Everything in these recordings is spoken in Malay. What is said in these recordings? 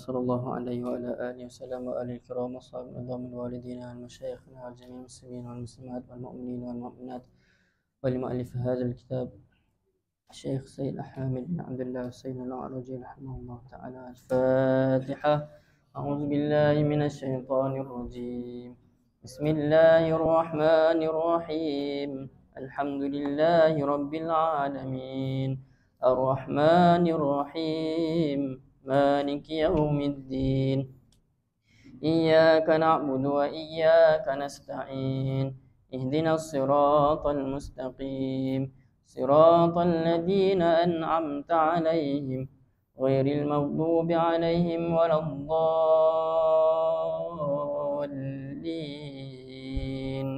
صلى الله عليه وعلى آله وسلم وآله الكرام والصحابة العظام والوالدين والمشايخنا وجميع المسلمين والمسلمات والمؤمنين والمؤمنات ولمؤلف هذا الكتاب الشيخ سيد حامد بن عبد الله السيد العرجي رحمه الله تعالى. الفاتحة. أعوذ بالله من الشيطان الرجيم. بسم الله الرحمن الرحيم. الحمد لله رب العالمين الرحمن الرحيم مالك يوم الدين إياك نعبد وإياك نستعين اهدنا الصراط المستقيم صراط الذين أنعمت عليهم غير المغضوب عليهم ولا الضالين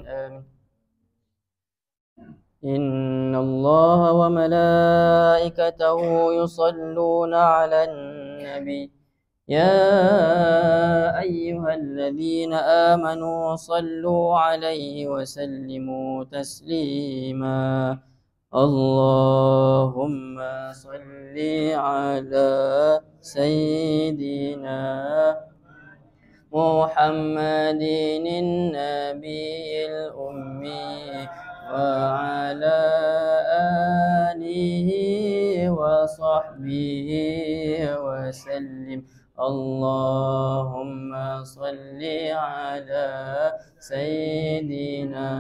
آمين. إن الله وملائكته يصلون على النبي يا أيها الذين آمنوا صلوا عليه وسلموا تسليما. اللهم صل على سيدنا محمد النبي الأمي وعلى آله وصحبه وسلم. اللهم صل على سيدنا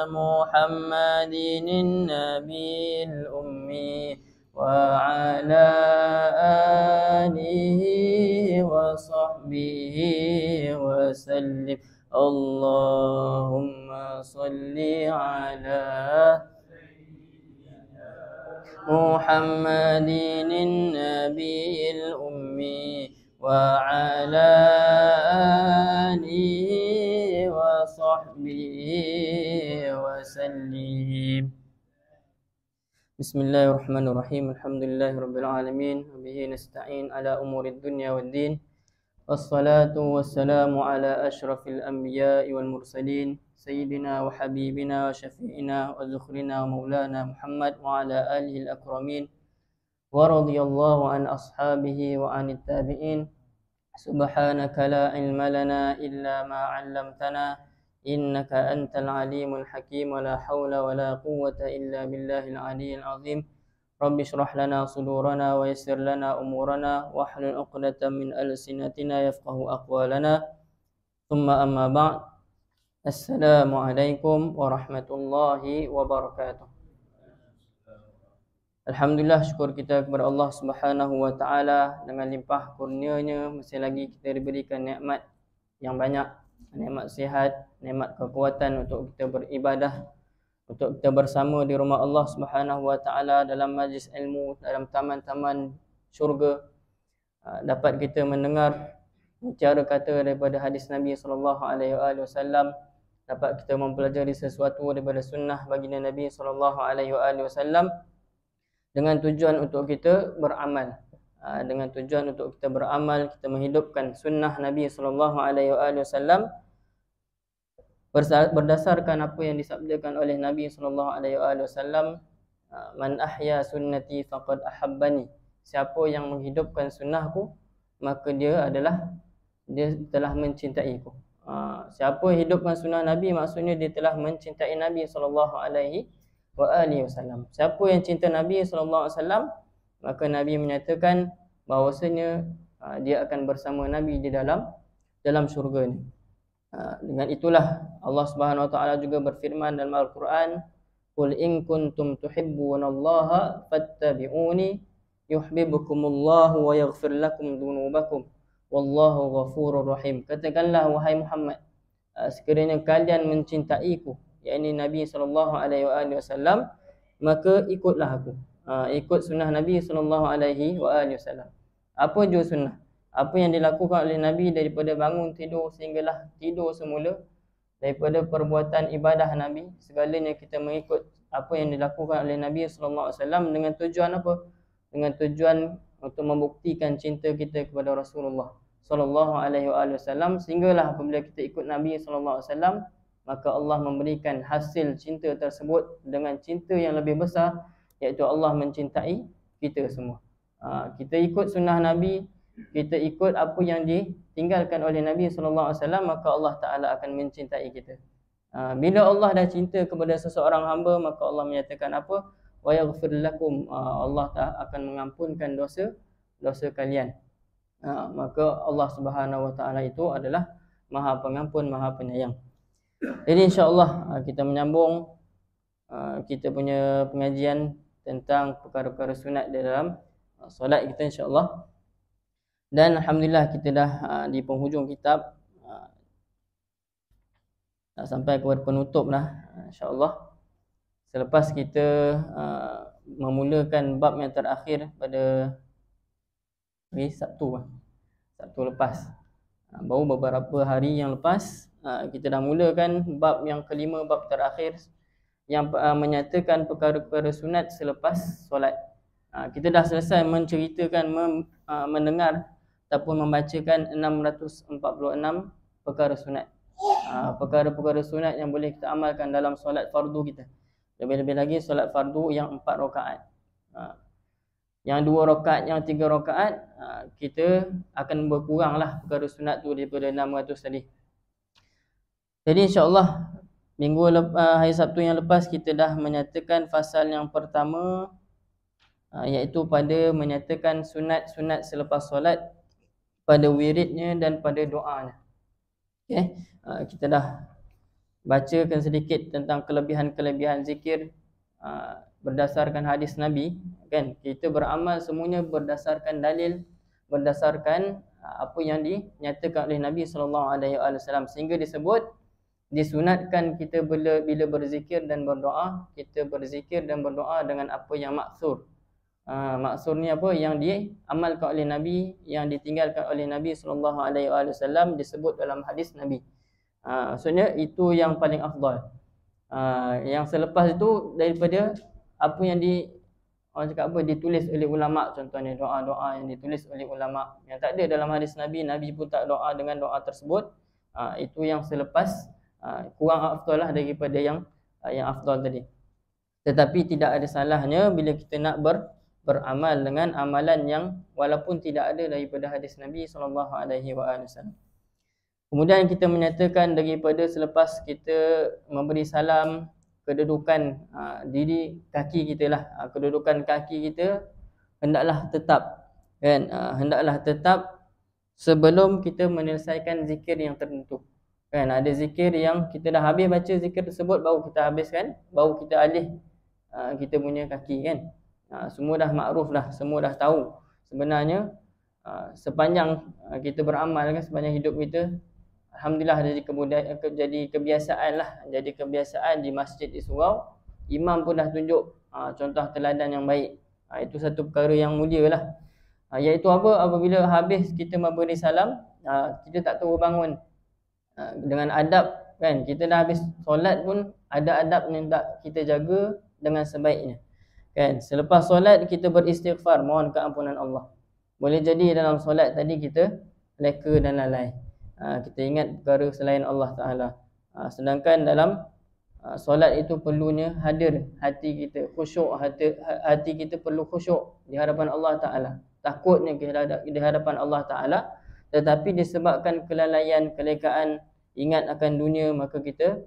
محمد النبي الأمي وعلى آله وصحبه وسلم. اللهم صل على محمد النبي الأمي وعلى آله وصحبه وسلم. بسم الله الرحمن الرحيم. الحمد لله رب العالمين وبه نستعين على أمور الدنيا والدين والصلاة والسلام على أشرف الأنبياء والمرسلين سيدنا وحبيبنا وشفيعنا وذخرنا ومولانا محمد وعلى آله الأكرمين ورضي الله عن أصحابه وعن التابعين. سبحانك لا علم لنا إلا ما علمتنا إنك أنت العليم الحكيم ولا حول ولا قوة إلا بالله العلي العظيم. رب اشرح لنا صدورنا ويسر لنا أمورنا واحلل عقدة من ألسنتنا يفقه أقوالنا. ثم أما بعد. السلام عليكم ورحمة الله وبركاته. Alhamdulillah, syukur kita kepada Allah Subhanahu wa taala dengan limpah kurnia-Nya masih lagi kita diberikan nikmat yang banyak, nikmat sihat, nikmat kekuatan untuk kita beribadah, untuk kita bersama di rumah Allah Subhanahu wa taala dalam majlis ilmu, dalam taman-taman syurga. Dapat kita mendengar bicara kata daripada hadis Nabi sallallahu alaihi wasallam, dapat kita mempelajari sesuatu daripada sunnah baginda Nabi sallallahu alaihi wasallam dengan tujuan untuk kita beramal. Dengan tujuan untuk kita beramal, kita menghidupkan sunnah Nabi sallallahu alaihi wasallam berdasarkan apa yang disabdakan oleh Nabi sallallahu alaihi wasallam, man ahya sunnati faqad ahabbani. Siapa yang menghidupkan sunnahku, maka dia telah mencintaiku. Siapa hidupkan sunnah Nabi, maksudnya dia telah mencintai Nabi sallallahu alaihi wasallam. Siapa yang cinta Nabi sallallahu alaihi wasallam, maka Nabi menyatakan bahawasanya dia akan bersama Nabi di dalam syurga ni. Dengan itulah Allah Subhanahu wa taala juga berfirman dalam Al-Quran, qul in kuntum tuhibbunallaha fattabi'uni yuhibbukumullahu wa yaghfir lakum dhunubakum wallahu ghafurur rahim. Katakanlah wahai Muhammad, sekiranya kalian mencintaiku, yakni Nabi sallallahu alaihi wasallam, maka ikutlah aku. Ikut sunnah Nabi sallallahu alaihi wasallam. Apa jua sunnah? Apa yang dilakukan oleh Nabi daripada bangun tidur sehinggalah tidur semula, daripada perbuatan ibadah Nabi, segalanya kita mengikut apa yang dilakukan oleh Nabi sallallahu alaihi wasallam. Dengan tujuan apa? Dengan tujuan untuk membuktikan cinta kita kepada Rasulullah sallallahu alaihi wasallam, sehinggalah apabila kita ikut Nabi sallallahu alaihi wasallam, maka Allah memberikan hasil cinta tersebut dengan cinta yang lebih besar, iaitu Allah mencintai kita semua. Kita ikut sunnah Nabi, kita ikut apa yang ditinggalkan oleh Nabi SAW, maka Allah Ta'ala akan mencintai kita. Bila Allah dah cinta kepada seseorang hamba, maka Allah menyatakan apa? Wa yaghfir lakum, Allah akan mengampunkan dosa kalian. Maka Allah Subhanahu Wa Ta'ala itu adalah Maha Pengampun, Maha Penyayang. Jadi insya-Allah kita menyambung kita punya pengajian tentang perkara-perkara sunat di dalam solat kita, insya-Allah. Dan alhamdulillah kita dah di penghujung kitab, nak sampai kepada penutup dah, insya-Allah. Selepas kita memulakan bab yang terakhir pada hari Sabtu lepas, baru beberapa hari yang lepas kita dah mulakan bab yang kelima, bab terakhir yang menyatakan perkara-perkara sunat selepas solat. Kita dah selesai menceritakan, mendengar ataupun membacakan 646 perkara sunat. Perkara-perkara sunat yang boleh kita amalkan dalam solat fardu kita. Lebih-lebih lagi solat fardu yang 4 rakaat. Yang 2 rakaat, yang 3 rakaat, kita akan berkuranglah perkara sunat tu daripada 600 tadi. Jadi insya-Allah hari Sabtu yang lepas kita dah menyatakan fasal yang pertama, iaitu pada menyatakan sunat-sunat selepas solat, pada wiridnya dan pada doanya. Okay. Kita dah bacakan sedikit tentang kelebihan-kelebihan zikir berdasarkan hadis Nabi, kan? Kita beramal semuanya berdasarkan dalil, berdasarkan apa yang dinyatakan oleh Nabi SAW, sehingga disebut disunatkan kita bila berzikir dan berdoa, kita berzikir dan berdoa dengan apa yang maksur. Maksur ni apa? Yang diamalkan oleh Nabi, yang ditinggalkan oleh Nabi SAW disebut dalam hadis Nabi. Maksudnya itu yang paling afdal. Yang selepas itu daripada apa yang orang cakap apa, ditulis oleh ulama', contohnya doa-doa yang ditulis oleh ulama' yang tak ada dalam hadis Nabi, Nabi pun tak doa dengan doa tersebut, itu yang selepas, kurang afdal lah daripada yang afdal tadi. Tetapi tidak ada salahnya bila kita nak beramal dengan amalan yang walaupun tidak ada daripada hadis Nabi SAW. Kemudian kita menyatakan daripada selepas kita memberi salam, kedudukan diri kaki kita lah, kedudukan kaki kita hendaklah tetap, kan? Hendaklah tetap sebelum kita menyelesaikan zikir yang tertentu, kan? Ada zikir yang kita dah habis baca zikir tersebut, baru kita habiskan, baru kita alih kita punya kaki, kan? Semua dah makruf dah, semua dah tahu. Sebenarnya sepanjang kita beramal, kan, sepanjang hidup kita, alhamdulillah jadi kebiasaan lah, jadi kebiasaan di masjid, di surau, imam pun dah tunjuk contoh teladan yang baik. Itu satu perkara yang mulia lah. Iaitu apa? Apabila habis kita memberi salam, kita tak terus bangun dengan adab, kan? Kita dah habis solat pun ada adab yang tak kita jaga dengan sebaiknya, kan? Selepas solat kita beristighfar, mohon keampunan Allah. Boleh jadi dalam solat tadi kita leka dan lalai, kita ingat perkara selain Allah Ta'ala. Sedangkan dalam solat itu perlunya hadir hati kita, khusyuk, hati kita perlu khusyuk di hadapan Allah Ta'ala, takutnya di hadapan Allah Ta'ala. Tetapi disebabkan kelalaian, kelekaan, ingat akan dunia, maka kita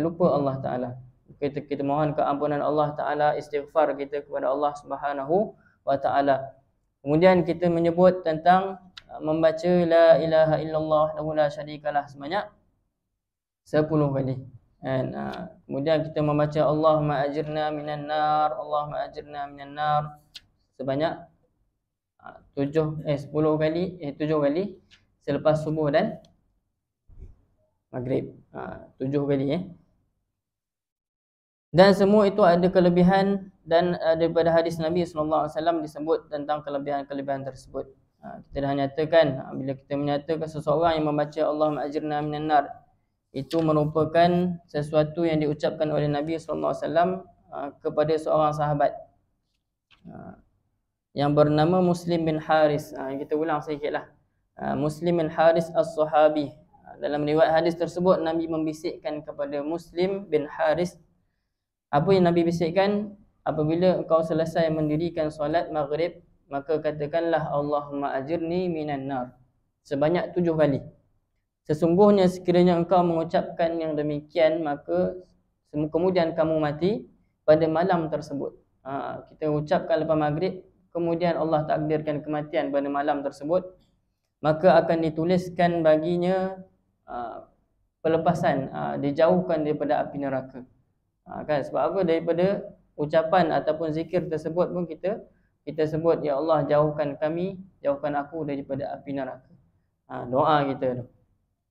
lupa Allah Ta'ala. Kita mohon keampunan Allah Ta'ala, istighfar kita kepada Allah Subhanahu Wa Ta'ala. Kemudian kita menyebut tentang membaca la ilaha illallah lahu la syarikalah sebanyak 10 kali, kan? Kemudian kita membaca Allahumma ajirna minan nar, Allahumma ajirna minan nar sebanyak 10 kali selepas subuh dan maghrib. 7 kali, Dan semua itu ada kelebihan, dan daripada hadis Nabi SAW disebut tentang kelebihan-kelebihan tersebut. Kita dah nyatakan, bila kita menyatakan seseorang yang membaca Allahumma ajirna minan nar, itu merupakan sesuatu yang diucapkan oleh Nabi SAW kepada seorang sahabat yang bernama Muslim bin Haris. Kita ulang sedikitlah. Muslim bin Haris as-Sahabi. Dalam riwayat hadis tersebut, Nabi membisikkan kepada Muslim bin Haris. Apa yang Nabi bisikkan? Apabila engkau selesai mendirikan solat maghrib, maka katakanlah Allahumma ajirni minan nar sebanyak 7 kali. Sesungguhnya sekiranya engkau mengucapkan yang demikian, maka kemudian kamu mati pada malam tersebut. Kita ucapkan lepas maghrib, kemudian Allah takdirkan kematian pada malam tersebut, maka akan dituliskan baginya pelepasan, dijauhkan daripada api neraka. Kan, sebab apa? Daripada ucapan ataupun zikir tersebut pun kita sebut, ya Allah, jauhkan kami, jauhkan aku daripada api neraka. Doa kita tu.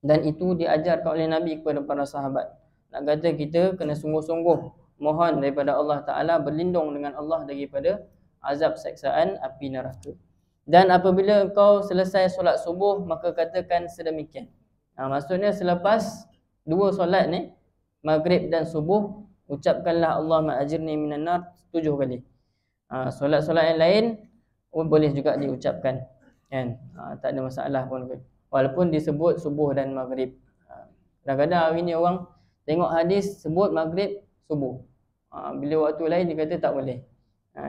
Dan itu diajarkan oleh Nabi kepada para sahabat. Nak kata kita kena sungguh-sungguh mohon daripada Allah Ta'ala, berlindung dengan Allah daripada azab seksaan api neraka. Dan apabila kau selesai solat subuh, maka katakan sedemikian. Maksudnya selepas 2 solat ni, maghrib dan subuh, ucapkanlah Allahumma ajirni minan nar 7 kali. Solat-solat yang lain boleh juga diucapkan, kan? Tak ada masalah pun, walaupun disebut subuh dan maghrib. Kadang-kadang hari ni orang tengok hadis sebut maghrib, subuh. Bila waktu lain dia kata tak boleh.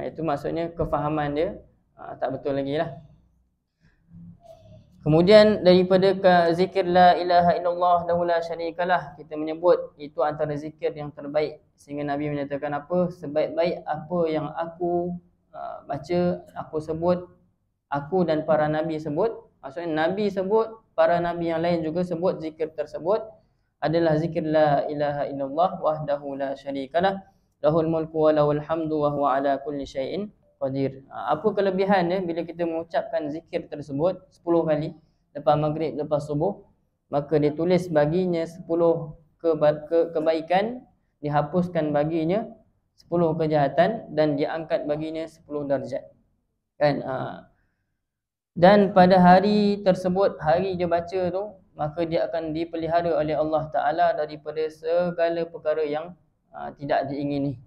Itu maksudnya kefahaman dia tak betul lagi lah. Kemudian daripada zikir la ilaha illallah wahdahu la syarikalah, kita menyebut itu antara zikir yang terbaik. Sehingga Nabi menyatakan apa? Sebaik-baik apa yang aku baca, aku sebut, aku dan para Nabi sebut. Maksudnya Nabi sebut, para Nabi yang lain juga sebut zikir tersebut adalah zikir la ilaha illallah wahdahu la syarikalah, lahul mulku wa lahul hamdu wa huwa ala kulli syai'in qadir. Apa kelebihannya bila kita mengucapkan zikir tersebut 10 kali lepas maghrib, lepas subuh, maka ditulis baginya 10 kebaikan, dihapuskan baginya 10 kejahatan, dan diangkat baginya 10 darjat. Kan? Dan pada hari tersebut, hari dia baca tu, maka dia akan dipelihara oleh Allah Ta'ala daripada segala perkara yang tidak diingini.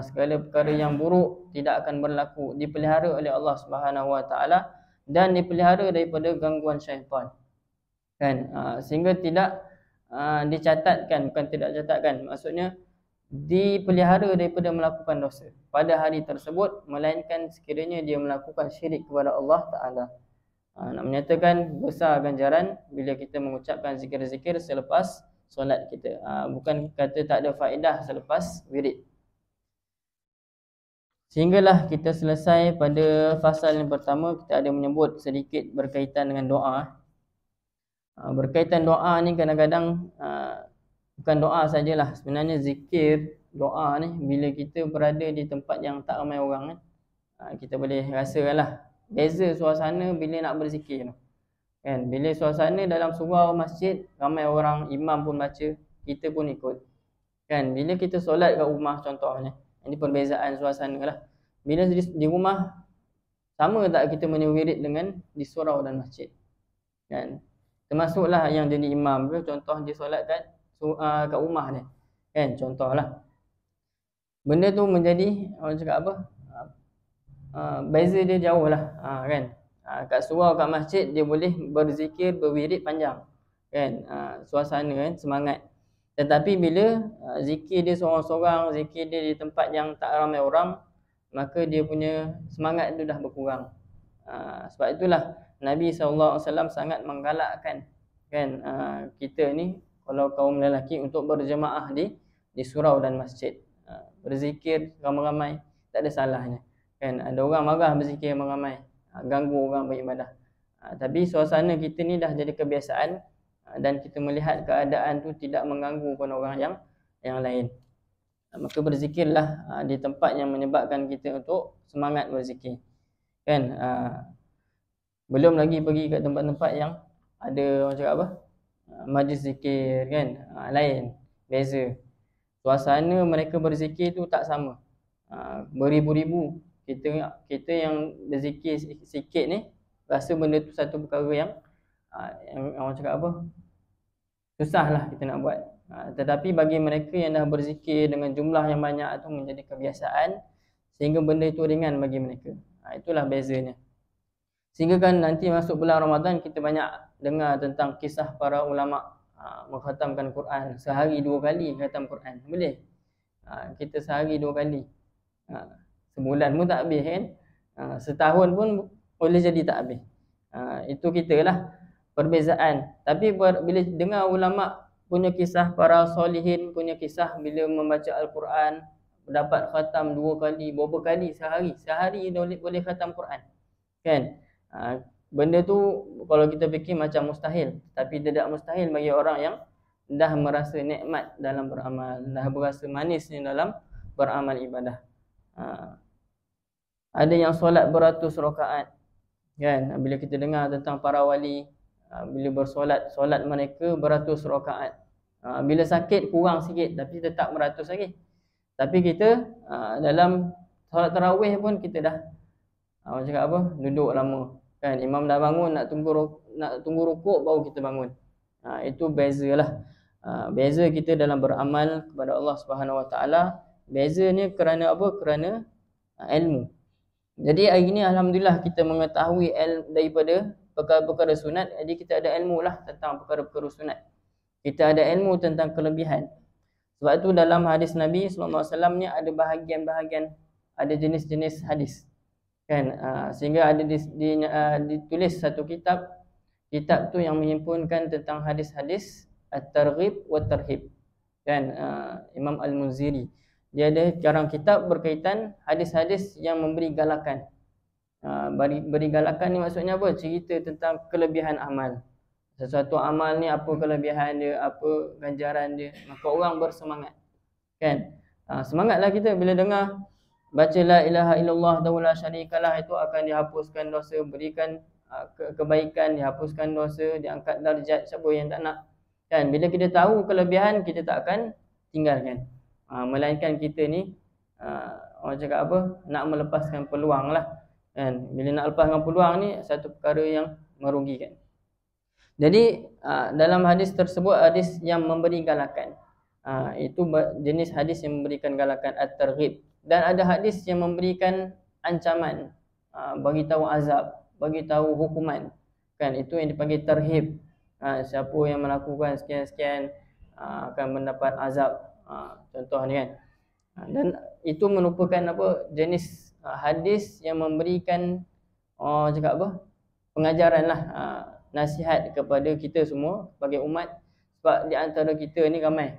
Segala perkara yang buruk tidak akan berlaku, dipelihara oleh Allah Subhanahu Wa Ta'ala, dan dipelihara daripada gangguan syaitan. Kan? Sehingga tidak dicatatkan, bukan tidak dicatatkan, maksudnya dipelihara daripada melakukan dosa pada hari tersebut, melainkan sekiranya dia melakukan syirik kepada Allah Ta'ala. Nak menyatakan besar ganjaran bila kita mengucapkan zikir-zikir selepas solat kita. Bukan kata tak ada faedah selepas wirid. Sehinggalah kita selesai pada fasal yang pertama. Kita ada menyebut sedikit berkaitan dengan doa. Berkaitan doa ni kadang-kadang bukan doa sajalah. Sebenarnya zikir, doa ni bila kita berada di tempat yang tak ramai orang, kita boleh rasakanlah beza suasana bila nak berzikir. Kan? Bila suasana dalam surau masjid, ramai orang, imam pun baca, kita pun ikut. Kan? Bila kita solat kat rumah contohnya, ini perbezaan suasana lah. Bila di rumah, sama tak kita menyewirid dengan di surau dan masjid? Kan? Termasuklah yang jadi imam ke, contoh dia solat kat rumah ni. Kan? Contohlah. Benda tu menjadi, orang cakap apa? Beza dia jauh lah. Kan? Kat surau, kat masjid, dia boleh berzikir, berwirid panjang. Kan? Suasana kan, semangat. Tetapi bila zikir dia seorang-seorang, zikir dia di tempat yang tak ramai orang, maka dia punya semangat tu dah berkurang. Sebab itulah Nabi SAW sangat menggalakkan, kan, kita ni, kalau kaum lelaki, untuk berjemaah di surau dan masjid. Berzikir ramai-ramai, tak ada salahnya. Kan? Ada orang marah berzikir ramai-ramai, ganggu orang beribadah. Tapi suasana kita ni dah jadi kebiasaan, dan kita melihat keadaan tu tidak mengganggu pun orang yang lain. Maka berzikirlah di tempat yang menyebabkan kita untuk semangat berzikir. Kan? Belum lagi pergi kat tempat-tempat yang ada, orang cakap apa, majlis zikir, kan? Lain, beza. Suasana mereka berzikir tu tak sama. Beribu-ribu. Kita yang berzikir sikit ni, rasa benda tu satu perkara yang orang cakap apa, susah lah kita nak buat. Tetapi bagi mereka yang dah berzikir dengan jumlah yang banyak tu menjadi kebiasaan, sehingga benda itu ringan bagi mereka. Itulah bezanya. Sehingga kan nanti masuk bulan Ramadan, kita banyak dengar tentang kisah para ulama mengkhatamkan Quran. Sehari 2 kali khatam Quran. Boleh? Kita sehari 2 kali. Sebulan pun tak habis, kan? Setahun pun boleh jadi tak habis. Itu kita lah perbezaan. Tapi bila dengar ulama punya kisah para solihin, punya kisah bila membaca Al-Quran, dapat khatam 2 kali, berapa kali sehari boleh khatam Quran, kan? Benda tu kalau kita fikir macam mustahil, tapi tidak mustahil bagi orang yang dah merasa nikmat dalam beramal, dah berasa manisnya dalam beramal ibadah. Ada yang solat beratus rakaat, kan? Bila kita dengar tentang para wali, bila solat mereka beratus rakaat. Bila sakit kurang sikit tapi tetap beratus lagi. Tapi kita dalam solat tarawih pun kita dah orang cakap apa? Duduk lama. Kan imam dah bangun, nak tunggu rukuk baru kita bangun. Itu bezalah. Beza kita dalam beramal kepada Allah Subhanahu Wa Taala. Bezanya kerana apa? Kerana ilmu. Jadi hari ini alhamdulillah kita mengetahui daripada perkara-perkara sunat. Jadi kita ada ilmu lah tentang perkara-perkara sunat. Kita ada ilmu tentang kelebihan. Sebab itu dalam hadis Nabi SAW ni ada bahagian-bahagian, ada jenis-jenis hadis, kan? Sehingga ada ditulis satu kitab tu yang menghimpunkan tentang hadis-hadis At-Targhib wa Tarhib, kan? Imam Al-Munziri dia ada karang kitab berkaitan hadis-hadis yang memberi galakan. Beri galakan ni maksudnya apa? Cerita tentang kelebihan amal. Sesuatu amal ni apa kelebihan dia, apa ganjaran dia, maka orang bersemangat, kan? Semangatlah kita bila dengar baca la ilaha illallah la syarikalah, itu akan dihapuskan dosa, berikan kebaikan, dihapuskan dosa, diangkat darjat siapa yang tak nak, kan? Bila kita tahu kelebihan, kita tak akan tinggalkan. Melainkan kita ni orang cakap apa, nak melepaskan peluang lah, kan? Bila nak lepaskan peluang ni satu perkara yang merugikan. Jadi dalam hadis tersebut, hadis yang memberi galakan, itu jenis hadis yang memberikan galakan, at-targhib. Dan ada hadis yang memberikan ancaman, bagi tahu azab, bagi tahu hukuman, kan? Itu yang dipanggil tarhib. Siapa yang melakukan sekian-sekian akan mendapat azab, contoh ni, kan? Dan itu merupakan apa? Jenis hadis yang memberikan cakap apa? Pengajaran lah, nasihat kepada kita semua sebagai umat. Sebab di antara kita ni ramai,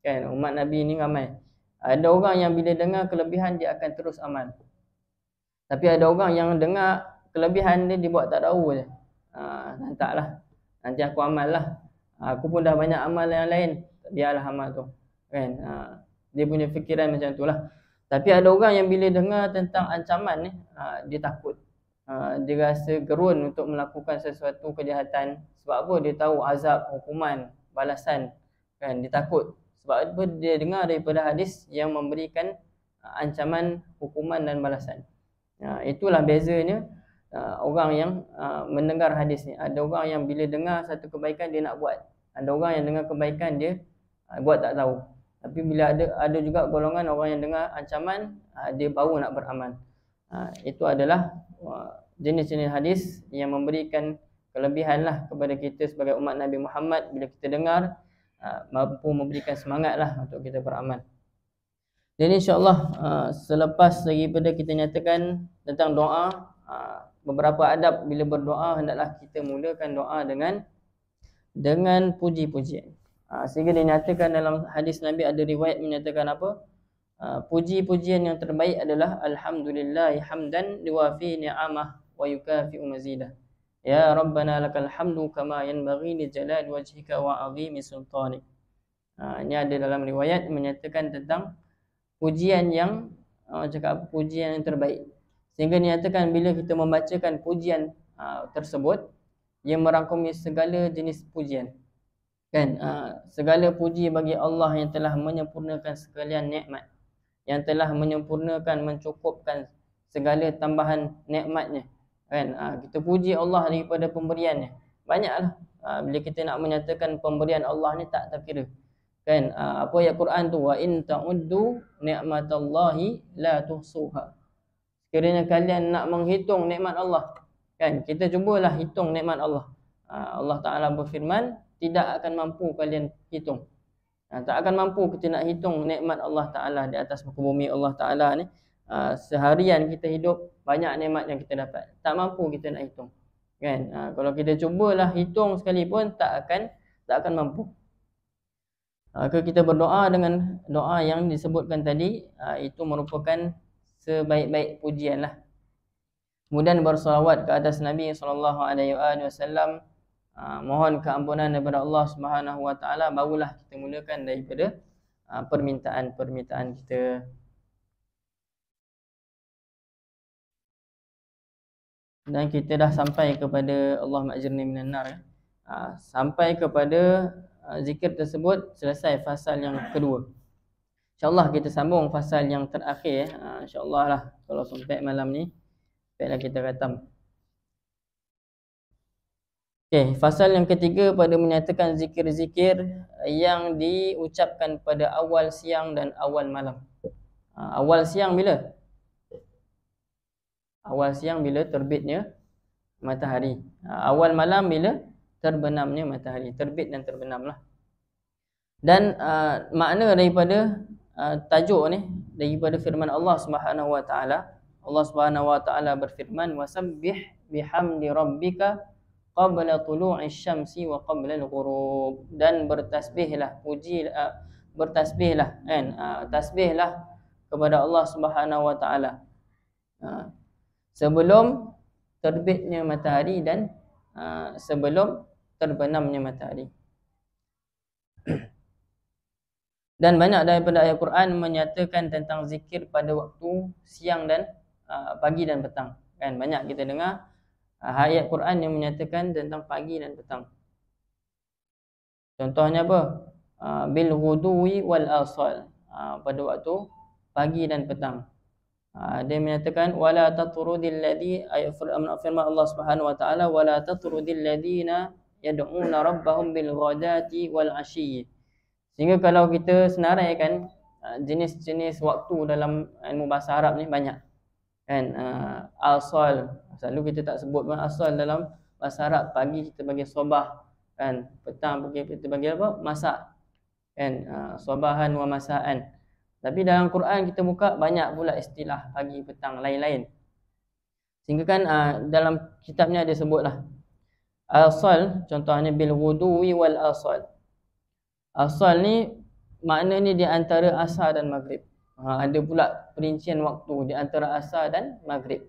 kan? Umat Nabi ni ramai. Ada orang yang bila dengar kelebihan dia akan terus amal. Tapi ada orang yang dengar kelebihan dia buat tak tahu je. Nantaklah, nanti aku amal lah. Aku pun dah banyak amal yang lain, biarlah amal tu, kan? Dia punya fikiran macam tu lah. Tapi ada orang yang bila dengar tentang ancaman ni, dia takut. Dia rasa gerun untuk melakukan sesuatu kejahatan. Sebab apa? Dia tahu azab, hukuman, balasan, kan? Dia takut. Sebab apa? Dia dengar daripada hadis yang memberikan ancaman, hukuman dan balasan. Itulah bezanya orang yang mendengar hadis ni. Ada orang yang bila dengar satu kebaikan dia nak buat. Ada orang yang dengar kebaikan dia buat tak tahu. Tapi bila ada juga golongan orang yang dengar ancaman, dia baru nak beramal. Itu adalah jenis-jenis hadis yang memberikan kelebihan lah kepada kita sebagai umat Nabi Muhammad. Bila kita dengar, mampu memberikan semangat lah untuk kita beramal. Jadi insyaAllah selepas daripada kita nyatakan tentang doa, beberapa adab bila berdoa, hendaklah kita mulakan doa dengan puji-pujian. Sehingga dinyatakan dalam hadis Nabi, ada riwayat menyatakan apa? Puji-pujian yang terbaik adalah alhamdulillahi hamdan liwafi ni'amah wa yukafi'u mazidah. Ya Rabbana lakal hamdu kama yanbaghi li jalali wajhika wa 'azimi sultanik. Ini ada dalam riwayat menyatakan tentang pujian yang cakap pujian yang terbaik. Sehingga dinyatakan bila kita membacakan pujian tersebut, ia merangkumi segala jenis pujian, kan? Segala puji bagi Allah yang telah menyempurnakan sekalian nikmat, yang telah menyempurnakan, mencukupkan segala tambahan nikmatnya, kan? Kita puji Allah daripada pemberiannya. Banyaklah. Bila kita nak menyatakan pemberian Allah ni tak terkira, kan? Apa ayat Quran tu? Wa in ta'uddu ni'matallahi la tuhsuha. Sekiranya kalian nak menghitung nikmat Allah, kan? Kita cubalah hitung nikmat Allah. Allah Ta'ala berfirman, tidak akan mampu kalian hitung. Tak akan mampu kita nak hitung nikmat Allah Ta'ala di atas muka bumi Allah Ta'ala ni. seharian kita hidup, banyak nikmat yang kita dapat. Tak mampu kita nak hitung. Kan? Kalau kita cubalah hitung sekalipun tak akan mampu. Maka kita berdoa dengan doa yang disebutkan tadi, itu merupakan sebaik-baik pujian lah. Kemudian bersolawat ke atas Nabi SAW, mohon keampunan daripada Allah Subhanahu Wa Taala, barulah kita mulakan daripada permintaan-permintaan kita. Dan kita dah sampai kepada Allahumma ajirni minan nar, ya. Sampai kepada zikir tersebut, selesai fasal yang kedua. InsyaAllah kita sambung fasal yang terakhir, ya. InsyaAllah lah, kalau sampai malam ni baiklah kita khatam. Okey, fasal yang ketiga pada menyatakan zikir-zikir yang diucapkan pada awal siang dan awal malam. Awal siang bila? Awal siang bila terbitnya matahari. Awal malam bila terbenamnya matahari. Terbit dan terbenam lah. Dan makna daripada tajuk ni, daripada firman Allah Subhanahu Wa Taala, Allah Subhanahu Wa Taala berfirman, wasabbih bihamdi rabbika qabla tulu'i syamsi wa qabla al-ghurub. Dan bertasbihlah, bertasbihlah, kan? Tasbihlah kepada Allah Subhanahu Wa Taala sebelum terbitnya matahari dan sebelum terbenamnya matahari. Dan banyak daripada ayat Quran menyatakan tentang zikir pada waktu siang dan pagi dan petang. Kan banyak kita dengar ayat Quran yang menyatakan tentang pagi dan petang. Contohnya apa? Bil ghuduwi wal asal. Pada waktu pagi dan petang. Dia menyatakan wala tatrudil ladzi, firman Allah Subhanahu Wa Taala, wala tatrudil ladzina yad'una rabbahum bil ghadati wal ashyi. Sehingga kalau kita senaraikan jenis-jenis waktu dalam ilmu bahasa Arab ni banyak. Kan asal, selalu kita tak sebut pun asal dalam bahasa Arab. Pagi kita bagi sobah, kan? Petang kita bagi apa? Masak. Kan sobahan wa masaan. Tapi dalam Quran kita buka banyak pula istilah pagi, petang, lain-lain. Sehingga kan dalam kitabnya dia sebutlah asal, contohnya bil wudu'i wal asal. Asal ni maknanya di antara asar dan maghrib. Ada pula perincian waktu di antara asar dan maghrib.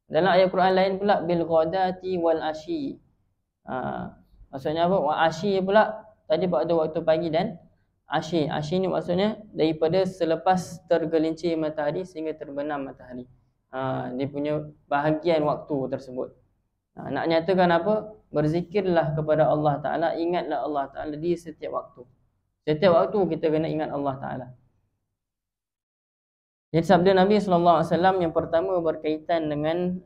Dalam ayat Quran lain pula bil ghadati wal ashi. Maksudnya apa? Wa ashi pula tadi pada waktu pagi dan ashi. Ashi ni maksudnya daripada selepas tergelincir matahari sehingga terbenam matahari. Dia punya bahagian waktu tersebut. Nak nyatakan apa? Berzikirlah kepada Allah Ta'ala, ingatlah Allah Ta'ala di setiap waktu. Setiap waktu kita kena ingat Allah Ta'ala. Jadi sabda Nabi SAW yang pertama berkaitan dengan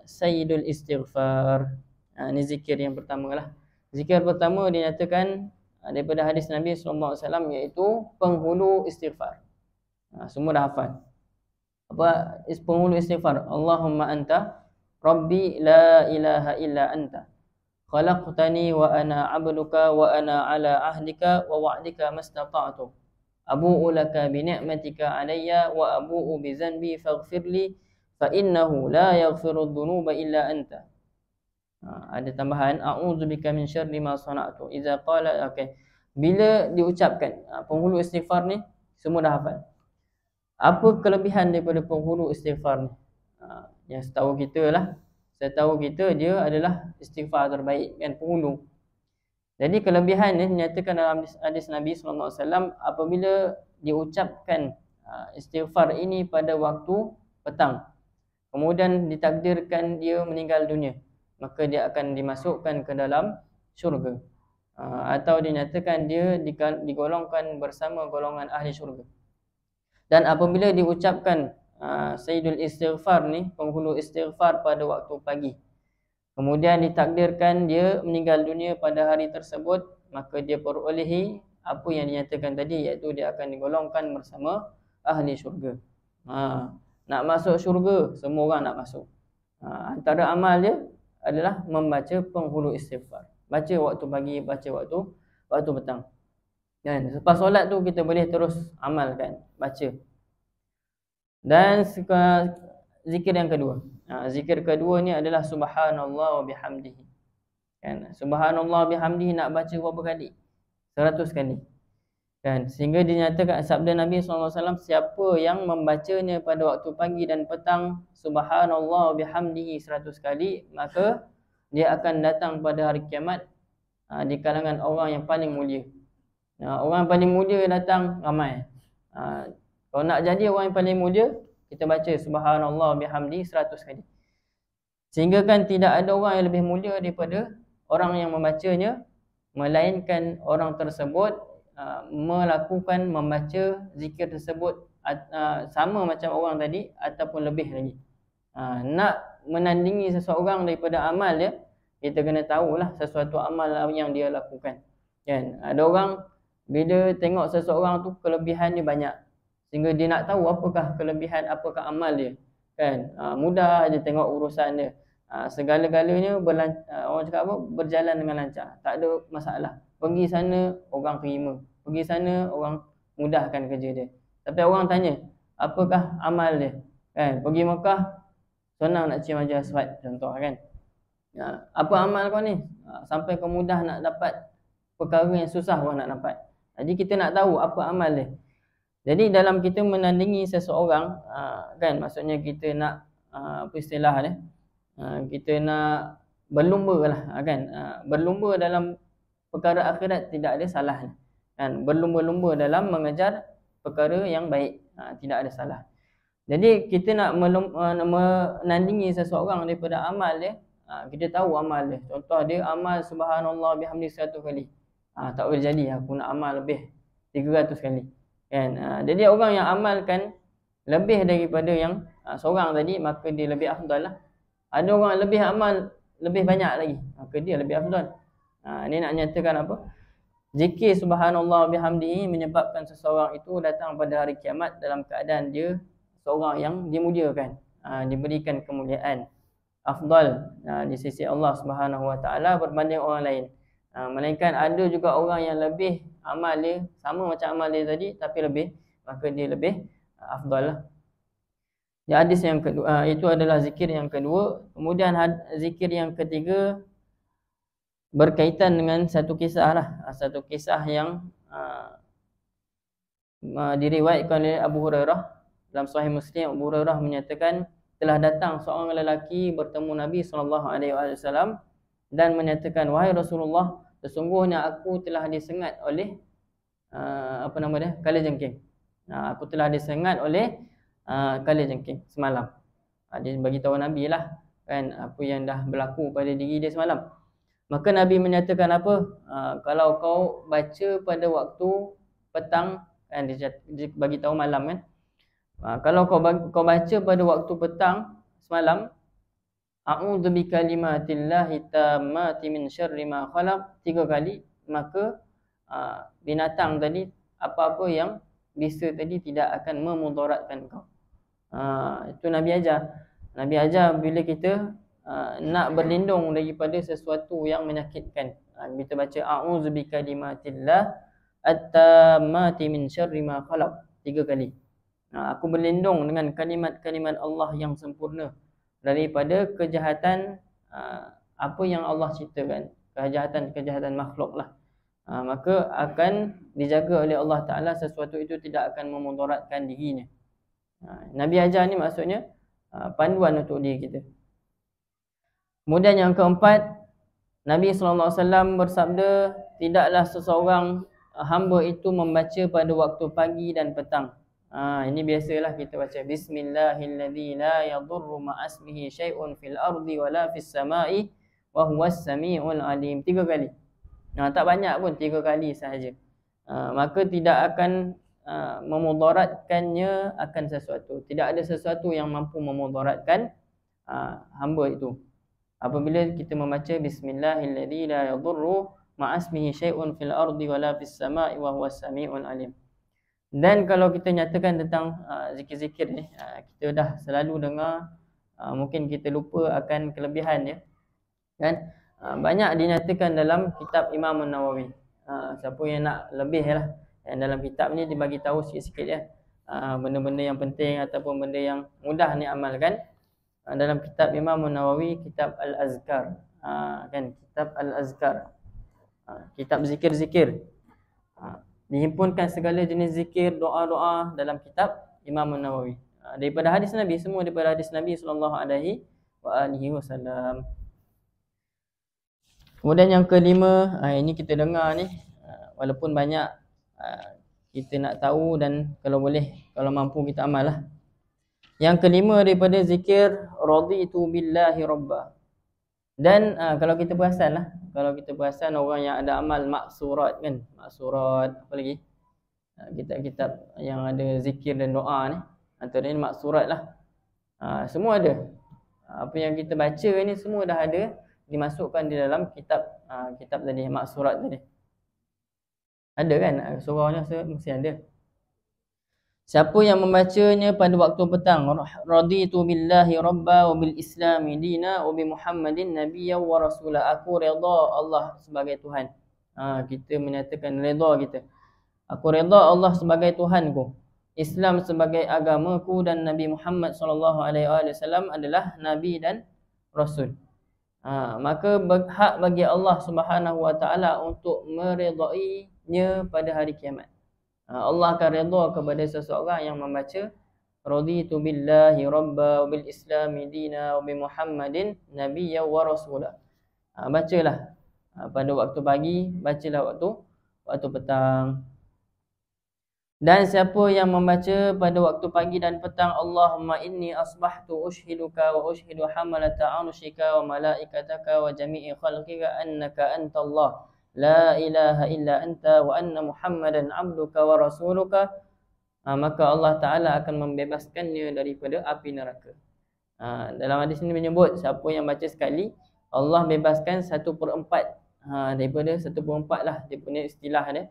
Sayyidul Istighfar. Ini zikir yang pertama lah. Zikir pertama dinyatakan daripada hadis Nabi SAW, iaitu penghulu istighfar. Semua dah hafal. Apa penghulu istighfar? Allahumma anta Rabbi la ilaha illa anta khalaqtani wa ana abduka wa ana ala ahdika wa wa'dika mastata'tu abu'u laka bi ni'matika alayya wa abu'u bi zanbi faghfirli fa innahu la yaghfiru dhunuba illa anta. Ada tambahan a'udzubika min syarri ma sana'tu. Idza qala, okey. Bila diucapkan penghulu istighfar ni semua dah hafal. Apa kelebihan daripada penghulu istighfar ni? Yang setahu kita lah, setahu kita dia adalah istighfar terbaik, kan, penghulu. Jadi kelebihan ni dinyatakan dalam hadis Nabi SAW, apabila diucapkan istighfar ini pada waktu petang, kemudian ditakdirkan dia meninggal dunia, maka dia akan dimasukkan ke dalam syurga. Atau dinyatakan dia digolongkan bersama golongan ahli syurga. Dan apabila diucapkan Sayyidul Istighfar ni, penghulu istighfar pada waktu pagi, kemudian ditakdirkan dia meninggal dunia pada hari tersebut, maka dia perolehi apa yang dinyatakan tadi, iaitu dia akan digolongkan bersama ahli syurga. Nak masuk syurga, semua orang nak masuk. Antara amal dia adalah membaca penghulu istighfar. Baca waktu pagi, baca waktu petang. Dan selepas solat tu kita boleh terus amalkan, baca. Dan zikir yang kedua. Zikir kedua ni adalah subhanallah wa bihamdihi. Kan? Subhanallah bihamdihi nak baca berapa kali? 100 kali. Kan? Sehingga dinyatakan sabda Nabi SAW, siapa yang membacanya pada waktu pagi dan petang, subhanallah bihamdihi 100 kali, maka dia akan datang pada hari kiamat di kalangan orang yang paling mulia. Orang yang paling mulia datang ramai. Kalau nak jadi orang yang paling mulia, kita baca subhanallah bihamdihi 100 kali. Sehingga kan tidak ada orang yang lebih mulia daripada orang yang membacanya, melainkan orang tersebut melakukan membaca zikir tersebut sama macam orang tadi ataupun lebih lagi. Nak menandingi seseorang daripada amal dia, kita kena tahulah sesuatu amal yang dia lakukan. Kan? Ada orang bila tengok seseorang tu kelebihan dia banyak, sehingga dia nak tahu apakah kelebihan, apakah amal dia. Kan? Mudah je tengok urusan dia. Segala-galanya orang cakap apa, berjalan dengan lancar, tak ada masalah. Pergi sana orang terima, pergi sana orang mudahkan kerja dia. Tapi orang tanya, apakah amal dia? Kan? Pergi Mekah senang nak cium Hajar Aswad contoh kan. Apa amal kau ni? Sampai kau mudah nak dapat perkara yang susah kau nak dapat. Jadi kita nak tahu apa amal dia. Jadi dalam kita menandingi seseorang, kan, maksudnya kita nak apa istilah dia? Kita nak berlumba lah, kan? Berlumba dalam perkara akhirat tidak ada salahnya. Kan? Berlumba-lumba dalam mengejar perkara yang baik, tidak ada salah. Jadi kita nak menandingi seseorang daripada amal dia, kita tahu amal dia. Contoh dia amal subhanallah bihamdi 100 kali. Tak boleh jadi aku nak amal lebih 300 kali. Kan? Jadi orang yang amalkan lebih daripada yang seorang tadi, maka dia lebih afdal lah. Ada orang lebih amal lebih banyak lagi, maka dia lebih afdal. Ini nak nyatakan apa? Zikir subhanallah bihamdihi menyebabkan seseorang itu datang pada hari kiamat dalam keadaan dia seorang yang dimuliakan, diberikan kemuliaan, afdal di sisi Allah Subhanahu Wa Taala berbanding orang lain. Melainkan ada juga orang yang lebih amal dia sama macam amal dia tadi, tapi lebih, maka dia lebih afdal lah. Hadis yang kedua, itu adalah zikir yang kedua. Kemudian zikir yang ketiga berkaitan dengan satu kisah lah. Satu kisah yang diriwayatkan oleh Abu Hurairah dalam Sahih Muslim. Abu Hurairah menyatakan telah datang seorang lelaki bertemu Nabi SAW dan menyatakan, wahai Rasulullah, sesungguhnya aku telah disengat oleh kalajengking. Aku telah disengat oleh kalajengking semalam. Dia bagi tahu Nabi lah, kan, apa yang dah berlaku pada diri dia semalam. Maka Nabi menyatakan apa? Kalau kau baca pada waktu petang, kan, dia bagi tahu malam kan. Kalau kau baca pada waktu petang semalam, a'udzu bikalimatillahi tammati min syarri ma khalaq 3 kali, maka binatang tadi, apa-apa yang bisa tadi tidak akan memudaratkan kau. Itu Nabi ajar. Nabi ajar bila kita nak berlindung daripada sesuatu yang menyakitkan, kita baca a'udzu bikalimatillah at-tammati min syarri ma khalaq 3 kali. Aku berlindung dengan kalimat-kalimat Allah yang sempurna daripada kejahatan apa yang Allah ciptakan, kejahatan makhluk lah. Maka akan dijaga oleh Allah Ta'ala, sesuatu itu tidak akan memudaratkan dirinya. Nabi ajar ni maksudnya panduan untuk diri kita. Kemudian yang keempat, Nabi SAW bersabda, tidaklah seseorang hamba itu membaca pada waktu pagi dan petang. Ini biasalah kita baca bismillahilladzi la yadurru ma'asmihi syai'un fil ardi wala fis sama'i wa huwas samiul alim 3 kali. Tak banyak pun, 3 kali sahaja. Maka tidak akan memudaratkannya akan sesuatu. Tidak ada sesuatu yang mampu memudaratkan hamba itu apabila kita membaca bismillahilladzi la yadurru ma'asmihi syai'un fil ardi wala fis sama'i wa huwas samiul alim. Dan kalau kita nyatakan tentang zikir-zikir ni, kita dah selalu dengar, mungkin kita lupa akan kelebihan dia, kan? Banyak dinyatakan dalam kitab Imam An-Nawawi. Siapa yang nak lebih lah, yang dalam kitab ni dibagi tahu sikit-sikit ya. benda-benda yang penting ataupun benda yang mudah ni amalkan. Dalam kitab Imam Nawawi, kitab Al-Azkar, kan, kitab Al-Azkar, kitab zikir-zikir. Dihimpunkan segala jenis zikir, doa-doa dalam kitab Imam Nawawi. Daripada hadis Nabi, semua daripada hadis Nabi sallallahu alaihi wasallam. Kemudian yang kelima, ini kita dengar ni, walaupun banyak kita nak tahu, dan kalau boleh, kalau mampu kita amal lah. Yang kelima daripada zikir, raditu billahi rabba. Dan kalau kita perasan lah, kalau kita perasan orang yang ada amal maksurat kan, maksurat, apa lagi, kitab-kitab yang ada zikir dan doa ni, antaranya maksurat lah, semua ada. Apa yang kita baca ni semua dah ada dimasukkan di dalam kitab kitab tadi, maksurat tadi. Ada kan, surahnya mesti ada. Siapa yang membacanya pada waktu petang, raditu billahi rabba wa bil islami dina wa bi Muhammadin nabiyyan wa rasula. Aku redha Allah sebagai Tuhan. Kita menyatakan redha kita. Aku redha Allah sebagai Tuhanku, Islam sebagai agamaku, dan Nabi Muhammad sallallahu alaihi wasallam adalah nabi dan rasul. Maka hak bagi Allah Subhanahu wa taala untuk meredainya pada hari kiamat. Allah akan redha kepada seseorang yang membaca raditu billahi rabba wa bil islami dina wa bi Muhammadin nabiyyan wa rasula. Bacalah pada waktu pagi, bacalah waktu petang. Dan siapa yang membaca pada waktu pagi dan petang, Allahumma inni asbahtu ushiduka wa ushidu hamalata arshika wa malaikataka wa jami'i khalqika annaka antallah la ilaha illa anta wa anna Muhammadan abduka wa rasuluka, maka Allah Ta'ala akan membebaskannya daripada api neraka. Dalam hadis ini menyebut siapa yang baca sekali, Allah bebaskan 1/4 daripada 1/4 lah, dia punya istilah dia,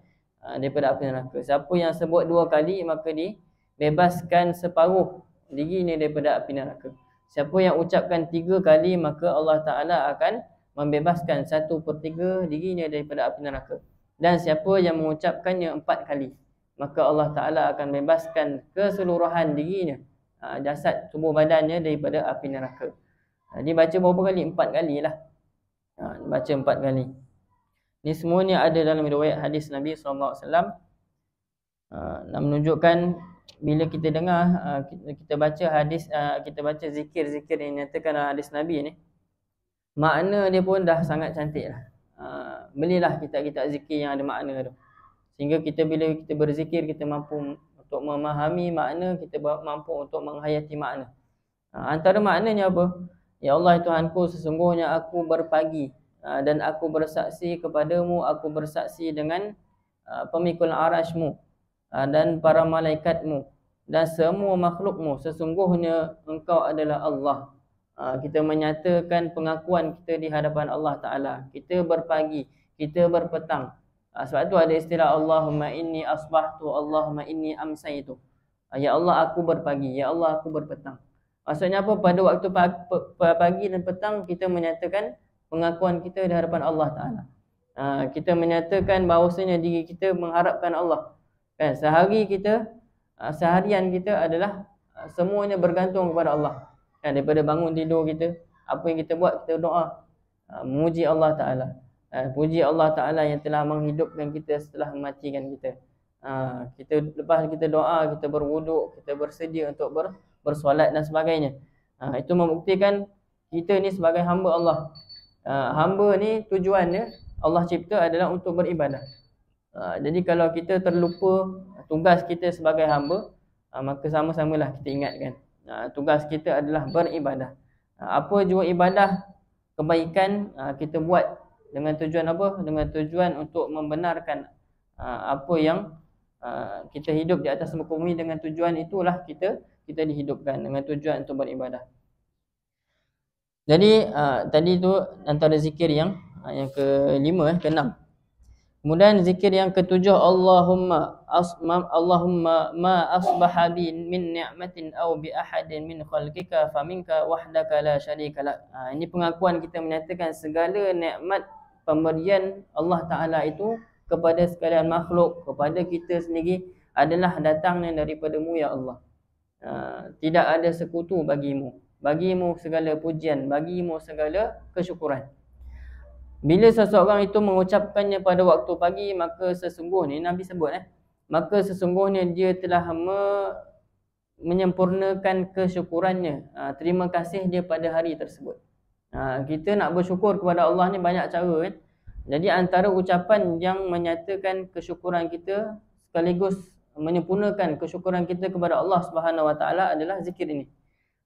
daripada api neraka. Siapa yang sebut 2 kali, maka dibebaskan separuh dirinya daripada api neraka. Siapa yang ucapkan 3 kali, maka Allah Ta'ala akan membebaskan 1/3 dirinya daripada api neraka. Dan siapa yang mengucapkannya 4 kali, maka Allah Ta'ala akan bebaskan keseluruhan dirinya, jasad, tubuh badannya daripada api neraka. Dia baca berapa kali? 4 kali lah. Baca 4 kali. Ini semuanya ada dalam riwayat hadis Nabi SAW. Nak menunjukkan bila kita dengar, kita baca hadis, kita baca zikir-zikir yang nyatakan dalam hadis Nabi ni, makna dia pun dah sangat cantik lah. Belilah kitab-kitab zikir yang ada makna tu, sehingga kita bila kita berzikir, kita mampu untuk memahami makna, kita mampu untuk menghayati makna. Antara maknanya apa? Ya Allah Tuhanku, sesungguhnya aku berpagi dan aku bersaksi kepadamu, aku bersaksi dengan pemikul arasy-Mu dan para malaikatmu dan semua makhlukmu, sesungguhnya engkau adalah Allah. Kita menyatakan pengakuan kita di hadapan Allah Ta'ala. Kita berpagi, kita berpetang. Sebab tu ada istilah Allahumma inni asbahtu, Allahumma inni amsaitu. Ya Allah aku berpagi, ya Allah aku berpetang. Maksudnya apa? Pada waktu pagi dan petang kita menyatakan pengakuan kita di hadapan Allah Ta'ala. Kita menyatakan bahawasanya diri kita mengharapkan Allah. Kan, seharian kita adalah semuanya bergantung kepada Allah. Kan, daripada bangun tidur kita, apa yang kita buat, kita doa, memuji Allah Ta'ala. Puji Allah Ta'ala yang telah menghidupkan kita setelah mematikan kita. Lepas kita doa, kita berwuduk, kita bersedia untuk bersolat dan sebagainya. Itu membuktikan kita ni sebagai hamba Allah. Hamba ni tujuannya Allah cipta adalah untuk beribadah. Jadi kalau kita terlupa tugas kita sebagai hamba, maka sama-samalah kita ingatkan. Tugas kita adalah beribadah. Apa jua ibadah kebaikan kita buat dengan tujuan apa? Dengan tujuan untuk membenarkan apa yang kita hidup di atas muka bumi. Dengan tujuan itulah kita dihidupkan, dengan tujuan untuk beribadah. Jadi tadi tu antara zikir yang kelima, keenam. Kemudian zikir yang ketujuh, Allahumma ma asbaha bi min ni'matin aw bi ahadin min khalqika faminka wahdaka la syarika lak. Ini pengakuan kita menyatakan segala nikmat pemberian Allah Ta'ala itu kepada sekalian makhluk, kepada kita sendiri, adalah datangnya daripadamu ya Allah. Tidak ada sekutu bagimu. Bagimu segala pujian, bagimu segala kesyukuran. Bila seseorang itu mengucapkannya pada waktu pagi, maka sesungguhnya, Nabi sebut maka sesungguhnya dia telah menyempurnakan kesyukurannya. Terima kasih dia pada hari tersebut. Kita nak bersyukur kepada Allah ni banyak cara kan. Jadi antara ucapan yang menyatakan kesyukuran kita sekaligus menyempurnakan kesyukuran kita kepada Allah Subhanahu Wa Taala adalah zikir ini.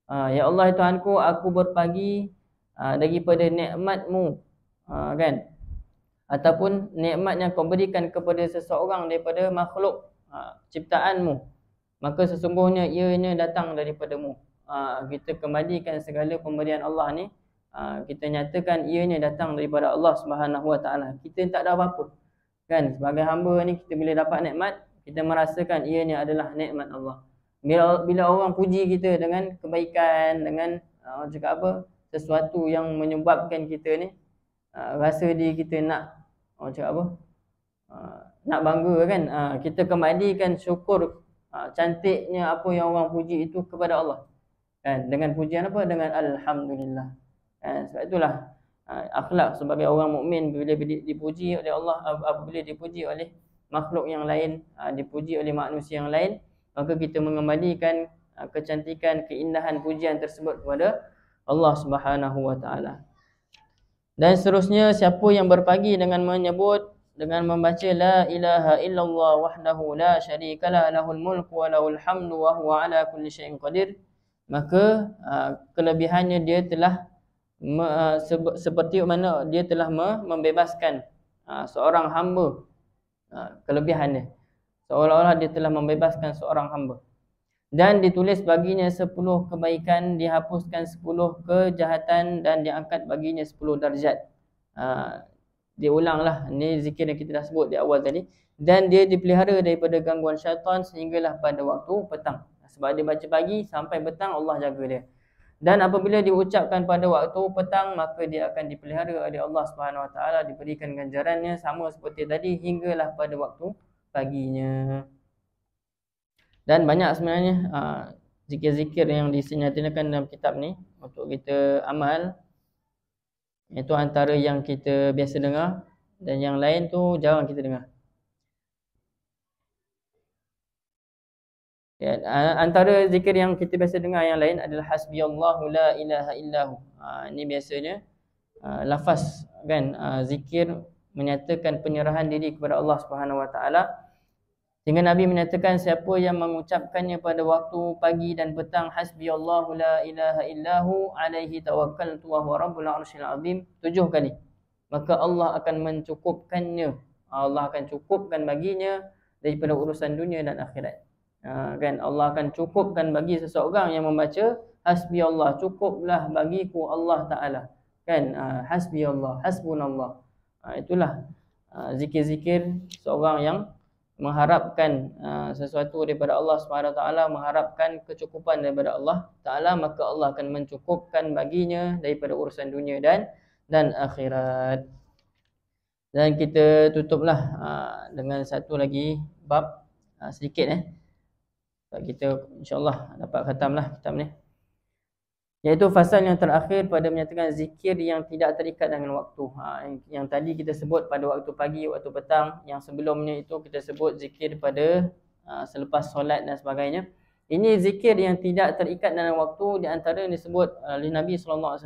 Ya Allah Tuhanku, aku berpagi daripada nikmat-Mu, kan? Ataupun nikmat yang Kau berikan kepada seseorang daripada makhluk ciptaan-Mu, maka sesungguhnya ianya datang daripadamu. Kita kembalikan segala pemberian Allah ni, kita nyatakan ianya datang daripada Allah Subhanahu Wa Taala. Kita tak ada apa-apa, kan? Sebagai hamba ni, kita bila dapat nikmat, kita merasakan ianya adalah nikmat Allah. Bila orang puji kita dengan kebaikan, dengan cakap apa, sesuatu yang menyebabkan kita ni rasa diri kita nak cakap apa, nak bangga kan, kita kembalikan syukur cantiknya apa yang orang puji itu kepada Allah, kan? Dengan pujian apa? Dengan alhamdulillah. Sebab itulah akhlak sebagai orang mukmin bila dipuji oleh Allah, apabila dipuji oleh makhluk yang lain, dipuji oleh manusia yang lain, maka kita mengembalikan kecantikan, keindahan pujian tersebut kepada Allah Subhanahu Wa Taala. Dan seterusnya, siapa yang berpagi dengan menyebut, dengan membaca la ilaha illallah wahdahu la syarikalah lahul mulku wa lahul hamdu wa huwa ala kulli syai'in qadir, maka kelebihannya dia telah seperti mana dia telah membebaskan seorang hamba. Kelebihannya seolah-olah dia telah membebaskan seorang hamba, dan ditulis baginya 10 kebaikan, dihapuskan 10 kejahatan, dan diangkat baginya 10 darjat. Diulanglah, ni zikir yang kita dah sebut di awal tadi. Dan dia dipelihara daripada gangguan syaitan sehinggalah pada waktu petang. Sebab dia baca pagi sampai petang, Allah jaga dia. Dan apabila diucapkan pada waktu petang, maka dia akan dipelihara oleh Allah Subhanahu Wa Taala, diberikan ganjarannya sama seperti tadi hinggalah pada waktu paginya. Dan banyak sebenarnya zikir-zikir yang disenyatakan dalam kitab ni untuk kita amal. Itu antara yang kita biasa dengar, dan yang lain tu jarang kita dengar. Ya, antara zikir yang kita biasa dengar yang lain adalah hasbiyallahu la ilaha illahu. Ini biasanya lafaz, kan, zikir menyatakan penyerahan diri kepada Allah Subhanahu Wa Taala. Sehingga Nabi menyatakan siapa yang mengucapkannya pada waktu pagi dan petang, hasbiyallahu la ilaha illahu alaihi tawakkaltu wa huwa rabbul arsyil azim, 7 kali, maka Allah akan mencukupkannya. Allah akan cukupkan baginya daripada urusan dunia dan akhirat. Kan, Allah akan cukupkan bagi seseorang yang membaca hasbiyallah, cukuplah bagiku Allah Ta'ala, kan, hasbiyallah, hasbunallah. Itulah zikir-zikir seorang yang mengharapkan sesuatu daripada Allah SWT, mengharapkan kecukupan daripada Allah Ta'ala, maka Allah akan mencukupkan baginya daripada urusan dunia dan akhirat. Dan kita tutuplah dengan satu lagi bab sedikit kita insyaAllah dapat khatamlah kitab ni, iaitu fasal yang terakhir pada menyatakan zikir yang tidak terikat dengan waktu. Yang tadi kita sebut pada waktu pagi, waktu petang. Yang sebelumnya itu kita sebut zikir pada selepas solat dan sebagainya. Ini zikir yang tidak terikat dengan waktu. Di antara yang disebut oleh Nabi SAW,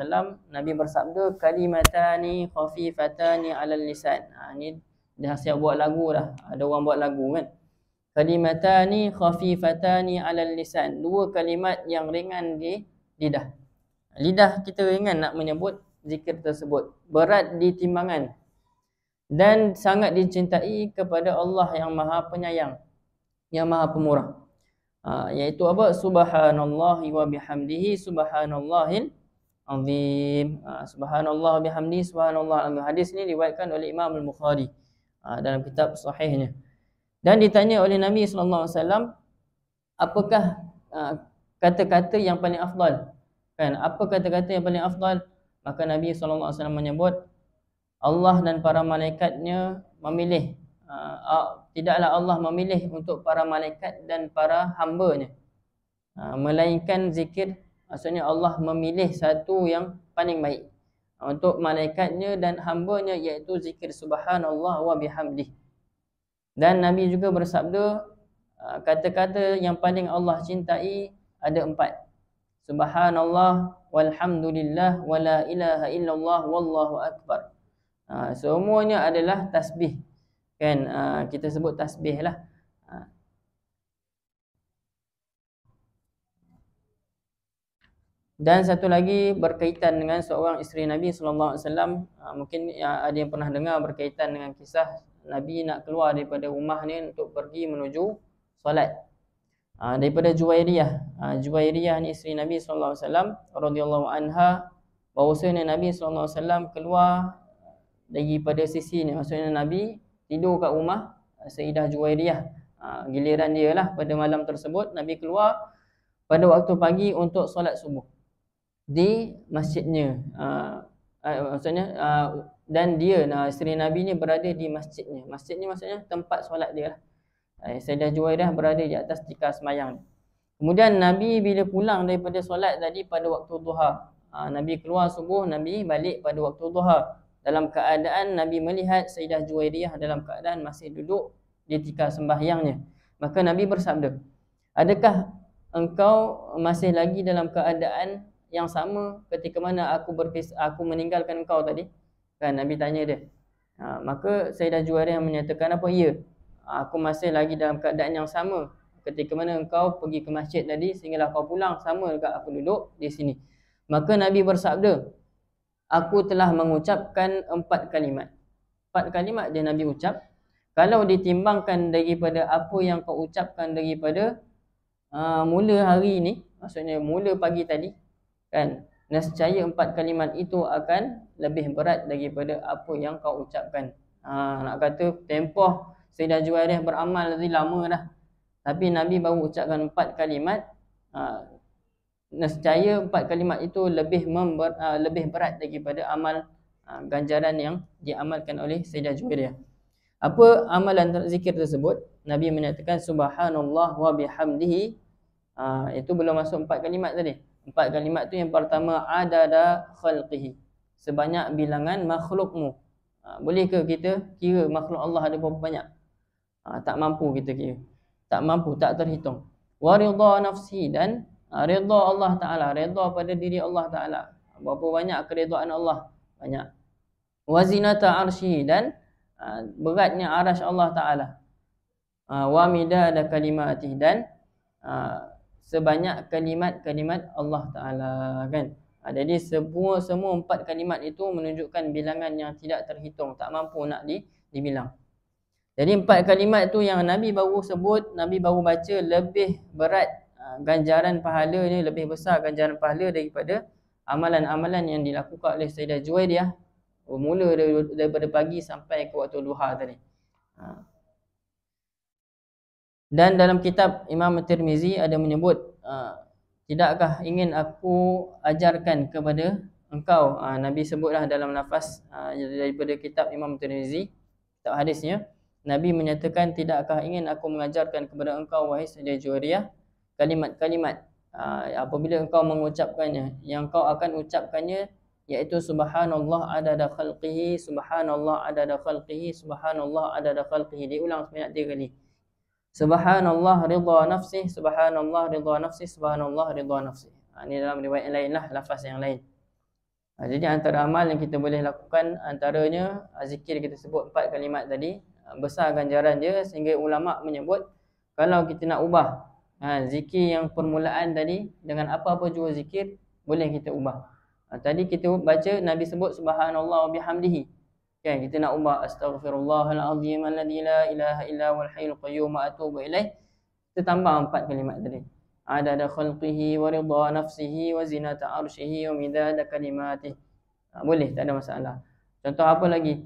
Nabi bersabda, kalimatani khafifatani alal lisan. Ini dah siap buat lagu dah. Ada orang buat lagu kan. Kalimatani khafifatani alal lisan. 2 kalimat yang ringan di lidah. Lidah kita ringan nak menyebut zikir tersebut, berat di timbangan, dan sangat dicintai kepada Allah yang Maha Penyayang, yang Maha Pemurah. Iaitu apa? Subhanallahi wa bihamdihi subhanallahil azim. Subhanallah bihamdihi subhanallah azim. Hadis ini diriwayatkan oleh Imam Al-Bukhari dalam kitab sahihnya. Dan ditanya oleh Nabi SAW, apakah kata-kata yang paling afdal? Kan, apa kata-kata yang paling afdal? Maka Nabi SAW menyebut, Allah dan para malaikatnya memilih tidaklah Allah memilih untuk para malaikat dan para hamba-Nya, melainkan zikir, maksudnya Allah memilih satu yang paling baik untuk malaikat-Nya dan hamba-Nya, iaitu zikir subhanallah wa bihamdih. Dan Nabi juga bersabda, kata-kata yang paling Allah cintai ada 4. Subhanallah walhamdulillah wala ilaha illallah wallahu akbar. Semuanya adalah tasbih, kan? Kita sebut tasbih lah. Dan satu lagi berkaitan dengan seorang isteri Nabi SAW. Mungkin ada yang pernah dengar berkaitan dengan kisah Nabi nak keluar daripada rumah ni untuk pergi menuju solat. Daripada Juwairiyah. Juwairiyah ni isteri Nabi SAW radhiyallahu anha, bahawasanya Nabi SAW keluar daripada sisi ni, maksudnya Nabi tidur kat rumah Sayyidah Juwairiyah. Giliran dia lah pada malam tersebut, Nabi keluar pada waktu pagi untuk solat subuh di masjidnya. Maksudnya dan dia, isteri Nabi ni berada di masjidnya. Masjid ni maksudnya tempat solat dia lah. Sayyidah Juwairiyah berada di atas tikar semayang. Kemudian Nabi bila pulang daripada solat tadi pada waktu duha, Nabi keluar subuh, Nabi balik pada waktu duha. Dalam keadaan Nabi melihat Sayyidah Juwairiyah dalam keadaan masih duduk di tikar sembahyangnya. Maka Nabi bersabda, adakah engkau masih lagi dalam keadaan yang sama ketika mana aku meninggalkan engkau tadi? Kan Nabi tanya dia. Maka Sayyidah Juwairiyah menyatakan apa? Ya, aku masih lagi dalam keadaan yang sama ketika mana engkau pergi ke masjid tadi sehinggalah kau pulang, sama juga aku duduk di sini. Maka Nabi bersabda, aku telah mengucapkan 4 kalimat. 4 kalimat dia Nabi ucap. Kalau ditimbangkan daripada apa yang kau ucapkan daripada mula hari ini, maksudnya mula pagi tadi, kan, nescaya 4 kalimat itu akan lebih berat daripada apa yang kau ucapkan. Nak kata tempoh Sayyidah Juwairiyah beramal tadi lama dah, tapi Nabi baru ucapkan 4 kalimat. Nescaya 4 kalimat itu lebih berat daripada amal ganjaran yang diamalkan oleh Sayyidah Juwairiyah. Apa amalan zikir tersebut? Nabi menyatakan subhanallah wa bihamdihi. Itu belum masuk 4 kalimat tadi. 4 kalimat tu yang pertama, adada khalqihi, sebanyak bilangan makhlukmu. Boleh ke kita kira makhluk Allah ada berapa banyak? Tak mampu kita kira. Tak mampu, tak terhitung. Wa ridha nafsi, dan redha Allah Ta'ala, redha pada diri Allah Ta'ala. Berapa banyak keredaan Allah? Banyak. Wa zinata arsyi, dan beratnya arasy Allah Ta'ala. Wa midada kalimatih, dan sebanyak kalimat-kalimat Allah Ta'ala, kan. Jadi semua 4 kalimat itu menunjukkan bilangan yang tidak terhitung, tak mampu nak dibilang. Jadi 4 kalimat tu yang Nabi baru sebut, Nabi baru baca, lebih berat ganjaran pahala ni, lebih besar ganjaran pahala daripada amalan-amalan yang dilakukan oleh Sayyidah Juwairiyah mula daripada pagi sampai ke waktu duha tadi. Dan dalam kitab Imam Tirmizi ada menyebut, tidakkah ingin aku ajarkan kepada engkau, Nabi sebutlah dalam nafas daripada kitab Imam Tirmizi, kitab hadisnya, Nabi menyatakan, tidakkah ingin aku mengajarkan kepada engkau wahai Sayyidah Juwairiyah kalimat-kalimat apabila engkau mengucapkannya, yang kau akan ucapkannya, iaitu subhanallah adada khalqihi, subhanallah adada khalqihi, subhanallah adada khalqihi. Diulang sebanyak 3 kali. Subhanallah ridha nafsi, subhanallah ridha nafsi, subhanallah ridha nafsi. Ini dalam riwayat yang lain lah, lafaz yang lain. Jadi antara amal yang kita boleh lakukan, antaranya zikir kita sebut 4 kalimat tadi. Besar ganjaran dia sehingga ulama menyebut, kalau kita nak ubah zikir yang permulaan tadi dengan apa-apa jua zikir, boleh kita ubah. Tadi kita baca Nabi sebut subhanallah wa bihamdihi, kan, kita nak ubah astaghfirullahalazim alladzi la ilaha illa huwal hayyul qayyum wa atubu ilaih, kita tambah 4 kalimat tadi, adada khalqihi wa ridha nafsihi wa zinata arsyihi wa midada kalimatih. Boleh, tak ada masalah. Contoh apa lagi?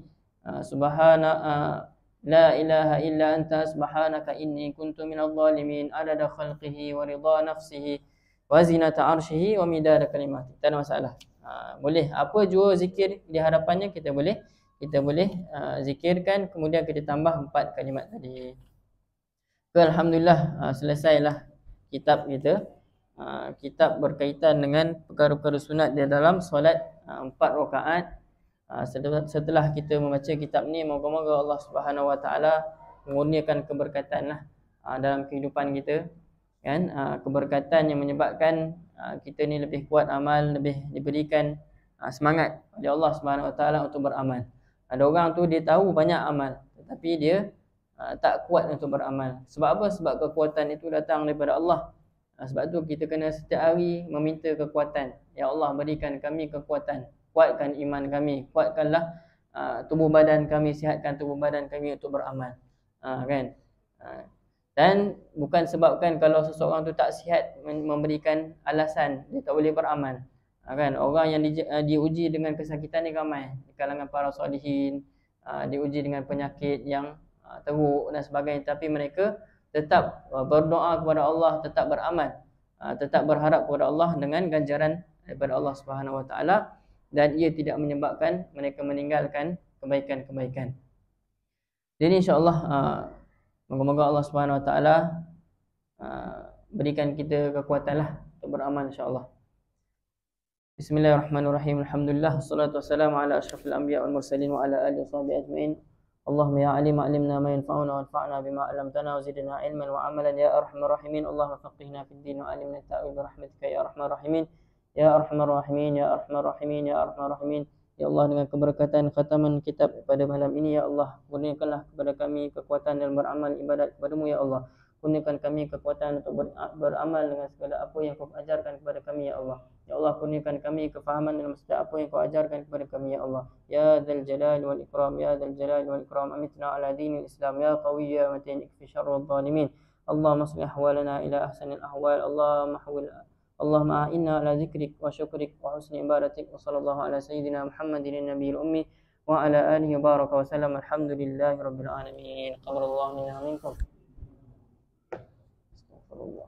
La ilaha illa anta subhanaka inni kuntu minadh dhalimin, adada khalqihi wa ridha nafsihi wa zinata arsyihi wa midada kalimati. Tak ada masalah. Boleh apa jua zikir di hadapannya kita boleh kita boleh zikirkan, kemudian kita tambah 4 kalimat tadi. Alhamdulillah, selesailah kitab kita. Kitab berkaitan dengan perkara-perkara sunat di dalam solat 4 rakaat. Setelah kita membaca kitab ni, moga-moga Allah Subhanahu Wa Taala mengurniakan keberkatan dalam kehidupan kita, kan? Keberkatan yang menyebabkan kita ni lebih kuat amal, lebih diberikan semangat oleh Allah Subhanahu Wa Taala untuk beramal. Ada orang tu dia tahu banyak amal, tetapi dia tak kuat untuk beramal. Sebab apa? Sebab kekuatan itu datang daripada Allah. Sebab tu kita kena setiap hari meminta kekuatan. Ya Allah, berikan kami kekuatan, kuatkan iman kami, kuatkanlah tubuh badan kami, sihatkan tubuh badan kami untuk beramal. Kan? Dan bukan sebabkan kalau seseorang tu tak sihat memberikan alasan dia tak boleh beramal. Kan? Orang yang diuji dengan kesakitan ni ramai di kalangan para solihin, diuji dengan penyakit yang teruk dan sebagainya, tapi mereka tetap berdoa kepada Allah, tetap beramal, tetap berharap kepada Allah dengan ganjaran daripada Allah Subhanahu Wa Taala, dan ia tidak menyebabkan mereka meninggalkan kebaikan-kebaikan. Jadi insya-Allah moga-moga Allah Subhanahu Wa Taala berikan kita kekuatanlah untuk beramal insya-Allah. Bismillahirrahmanirrahim. Alhamdulillah, wassalatu wassalamu ala asyrafil anbiya wal mursalin wa ala alihi washabihi ajmain. Allahumma ya alim alimna ma yanfa'una wanfa'na bima 'allamtana wa zidna ilman wa 'amalan ya arhamar rahimin. Allahumma faqihna fid din wa 'allimna ta'wil bi rahmatika ya arhamar rahimin. Ya arhamar rahimin, ya arhamar rahimin, ya arhamar rahimin. Ya Allah, dengan keberkatan khataman kitab pada malam ini, ya Allah, kurniakanlah kepada kami kekuatan dalam beramal ibadat kepadamu, ya Allah. Kurniakan kami kekuatan untuk beramal dengan segala apa yang kau ajarkan kepada kami, ya Allah. Ya Allah, kurniakan kami kefahaman dalam setiap apa yang kau ajarkan kepada kami, ya Allah. Ya Dzal Jalali wal Ikram, ya Dzal Jalali wal Ikram, amitna ala dinil Islam, ya Qawi ya Matin, ikfi syarrul zalimin. Allahumma aslih ahwalana ila ahsanil ahwal. Allahumma a'inna ala zikrik wa syukrik wa husni ibadatik. Wa sallallahu ala sayyidina Muhammadin nabiyil ummi wa ala alihi baraka wa sallam. Alhamdulillahi rabbil alamin. Qaballallahu minna minkum. Astagfirullah.